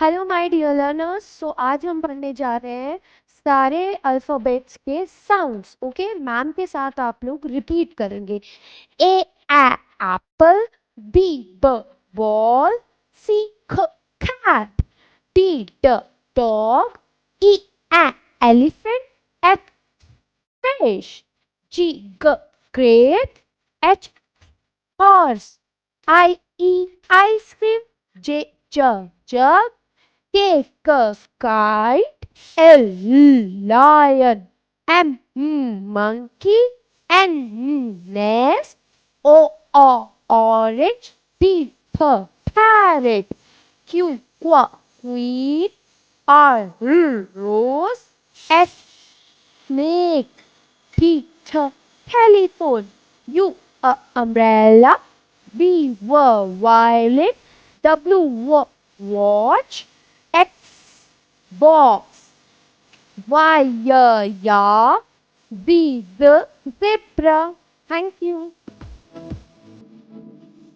Hello my dear learners. So आज हम पढ़ने जा रहे हैं सारे अल्फाबेट्स के साउंड्स। ओके, मैम के साथ आप लोग रिपीट करेंगे। A apple, B ball, C cat, D dog, E elephant, F fish, great, H horse, ice cream, jug, K kite, L lion, M monkey, N nest, orange, P parrot, Q queen, R rose, S snake, T telephone, U umbrella, V violet, W watch, X box, Y yak, Z zebra. Thank you.